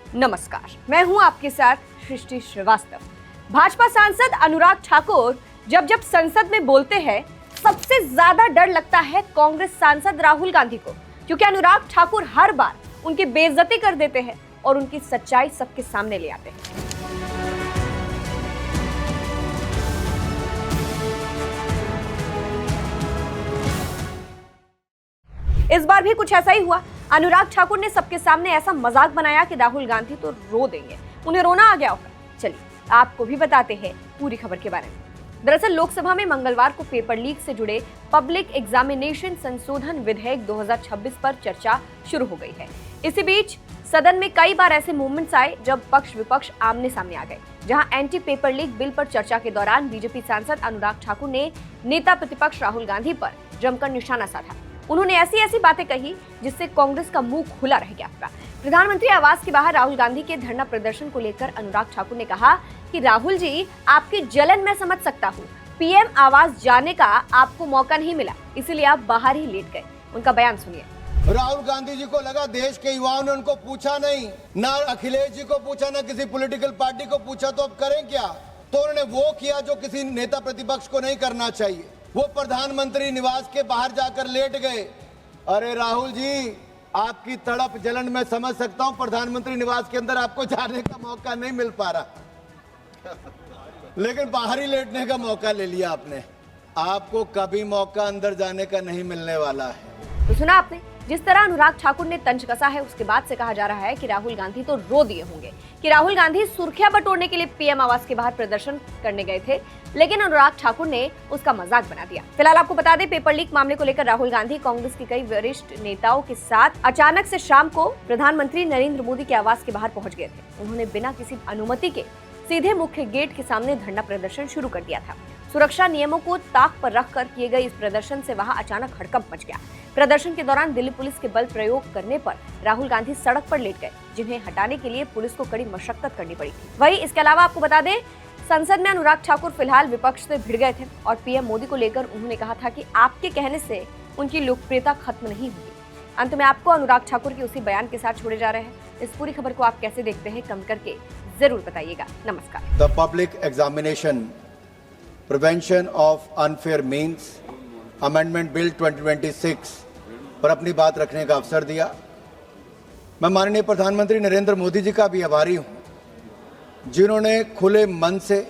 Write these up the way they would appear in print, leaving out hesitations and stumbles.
नमस्कार, मैं हूं आपके साथ सृष्टि श्रीवास्तव। भाजपा सांसद अनुराग ठाकुर जब संसद में बोलते हैं, सबसे ज्यादा डर लगता है कांग्रेस सांसद राहुल गांधी को, क्योंकि अनुराग ठाकुर हर बार उनकी बेइज्जती कर देते हैं और उनकी सच्चाई सबके सामने ले आते हैं। इस बार भी कुछ ऐसा ही हुआ। अनुराग ठाकुर ने सबके सामने ऐसा मजाक बनाया कि राहुल गांधी तो रो देंगे, उन्हें रोना आ गया होगा। चलिए आपको भी बताते हैं पूरी खबर के बारे में। दरअसल लोकसभा में मंगलवार को पेपर लीक से जुड़े पब्लिक एग्जामिनेशन संशोधन विधेयक 2026 पर चर्चा शुरू हो गई है। इसी बीच सदन में कई बार ऐसे मूवमेंट्स आए जब पक्ष विपक्ष आमने सामने आ गए, जहां एंटी पेपर लीक बिल पर चर्चा के दौरान बीजेपी सांसद अनुराग ठाकुर ने नेता प्रतिपक्ष राहुल गांधी पर जमकर निशाना साधा। उन्होंने ऐसी बातें कही जिससे कांग्रेस का मुंह खुला रह गया था। प्रधानमंत्री आवास के बाहर राहुल गांधी के धरना प्रदर्शन को लेकर अनुराग ठाकुर ने कहा कि राहुल जी, आपकी जलन मैं समझ सकता हूँ। पीएम आवास जाने का आपको मौका नहीं मिला, इसीलिए आप बाहर ही लेट गए। उनका बयान सुनिए। राहुल गांधी जी को लगा देश के युवाओं ने उनको पूछा नहीं, ना अखिलेश जी को पूछा, ना किसी पॉलिटिकल पार्टी को पूछा, तो अब करें क्या? तो उन्होंने वो किया जो किसी नेता प्रतिपक्ष को नहीं करना चाहिए। वो प्रधानमंत्री निवास के बाहर जाकर लेट गए। अरे राहुल जी, आपकी तड़प जलन मैं समझ सकता हूं। प्रधानमंत्री निवास के अंदर आपको जाने का मौका नहीं मिल पा रहा, लेकिन बाहर ही लेटने का मौका ले लिया आपने। आपको कभी मौका अंदर जाने का नहीं मिलने वाला है। तो सुना आपने, जिस तरह अनुराग ठाकुर ने तंज कसा है, उसके बाद से कहा जा रहा है कि राहुल गांधी तो रो दिए होंगे कि राहुल गांधी सुर्खियां बटोरने के लिए पीएम आवास के बाहर प्रदर्शन करने गए थे, लेकिन अनुराग ठाकुर ने उसका मजाक बना दिया। फिलहाल आपको बता दें, पेपर लीक मामले को लेकर राहुल गांधी कांग्रेस के कई वरिष्ठ नेताओं के साथ अचानक से शाम को प्रधानमंत्री नरेंद्र मोदी के आवास के बाहर पहुंच गए थे। उन्होंने बिना किसी अनुमति के सीधे मुख्य गेट के सामने धरना प्रदर्शन शुरू कर दिया था। सुरक्षा नियमों को ताक पर रखकर किए गए इस प्रदर्शन से वहां अचानक हड़कंप मच गया। प्रदर्शन के दौरान दिल्ली पुलिस के बल प्रयोग करने पर राहुल गांधी सड़क पर लेट गए, जिन्हें हटाने के लिए पुलिस को कड़ी मशक्कत करनी पड़ी थी। वहीं इसके अलावा आपको बता दें, संसद में अनुराग ठाकुर फिलहाल विपक्ष से भिड़ गए थे और पीएम मोदी को लेकर उन्होंने कहा था कि आपके कहने से उनकी लोकप्रियता खत्म नहीं होगी। अंत में आपको अनुराग ठाकुर के उसी बयान के साथ छोड़े जा रहे हैं। इस पूरी खबर को आप कैसे देखते हैं, कमेंट करके जरूर बताइएगा। नमस्कार। The public examination prevention of unfair means amendment bill 2026 पर अपनी बात रखने का अवसर दिया। मैं माननीय प्रधानमंत्री नरेंद्र मोदी जी का भी आभारी हूं, जिन्होंने खुले मन से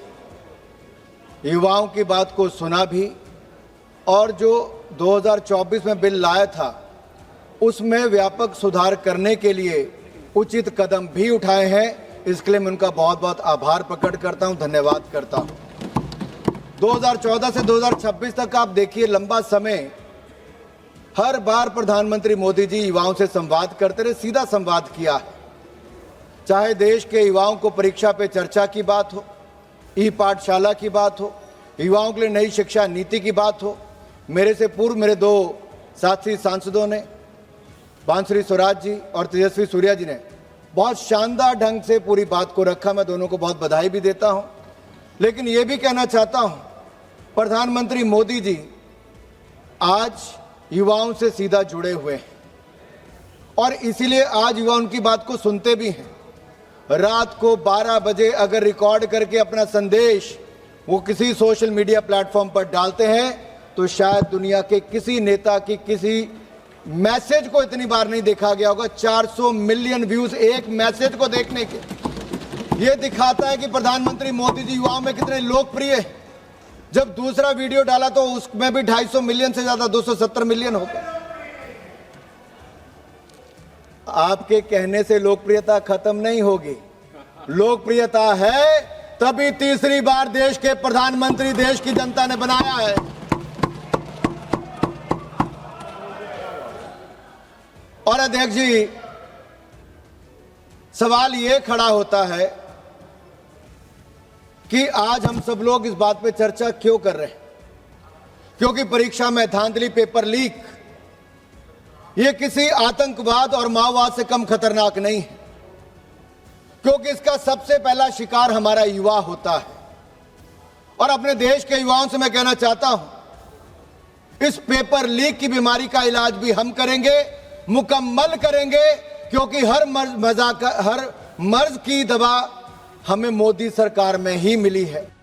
युवाओं की बात को सुना भी और जो 2024 में बिल लाया था उसमें व्यापक सुधार करने के लिए उचित कदम भी उठाए हैं। इसके लिए मैं उनका बहुत बहुत आभार प्रकट करता हूं, धन्यवाद करता हूं। 2014 से 2026 तक आप देखिए, लंबा समय हर बार प्रधानमंत्री मोदी जी युवाओं से संवाद करते रहे, सीधा संवाद किया है। चाहे देश के युवाओं को परीक्षा पे चर्चा की बात हो, ई पाठशाला की बात हो, युवाओं के लिए नई शिक्षा नीति की बात हो। मेरे से पूर्व मेरे दो साथी सांसदों ने, बांसुरी स्वराज जी और तेजस्वी सूर्या जी ने बहुत शानदार ढंग से पूरी बात को रखा। मैं दोनों को बहुत बधाई भी देता हूं। लेकिन ये भी कहना चाहता हूं, प्रधानमंत्री मोदी जी आज युवाओं से सीधा जुड़े हुए हैं और इसीलिए आज युवा उनकी बात को सुनते भी हैं। रात को 12 बजे अगर रिकॉर्ड करके अपना संदेश वो किसी सोशल मीडिया प्लेटफॉर्म पर डालते हैं तो शायद दुनिया के किसी नेता की किसी मैसेज को इतनी बार नहीं देखा गया होगा। 400 मिलियन व्यूज एक मैसेज को देखने के, ये दिखाता है कि प्रधानमंत्री मोदी जी युवाओं में कितने लोकप्रिय हैं। जब दूसरा वीडियो डाला तो उसमें भी 250 मिलियन से ज्यादा, 270 मिलियन हो गए। आपके कहने से लोकप्रियता खत्म नहीं होगी। लोकप्रियता है तभी तीसरी बार देश के प्रधानमंत्री देश की जनता ने बनाया है। और अध्यक्ष जी, सवाल ये खड़ा होता है कि आज हम सब लोग इस बात पे चर्चा क्यों कर रहे हैं? क्योंकि परीक्षा में धांधली, पेपर लीक, ये किसी आतंकवाद और माओवाद से कम खतरनाक नहीं है, क्योंकि इसका सबसे पहला शिकार हमारा युवा होता है। और अपने देश के युवाओं से मैं कहना चाहता हूं, इस पेपर लीक की बीमारी का इलाज भी हम करेंगे, मुकम्मल करेंगे, क्योंकि हर मर्ज की दवा हमें मोदी सरकार में ही मिली है।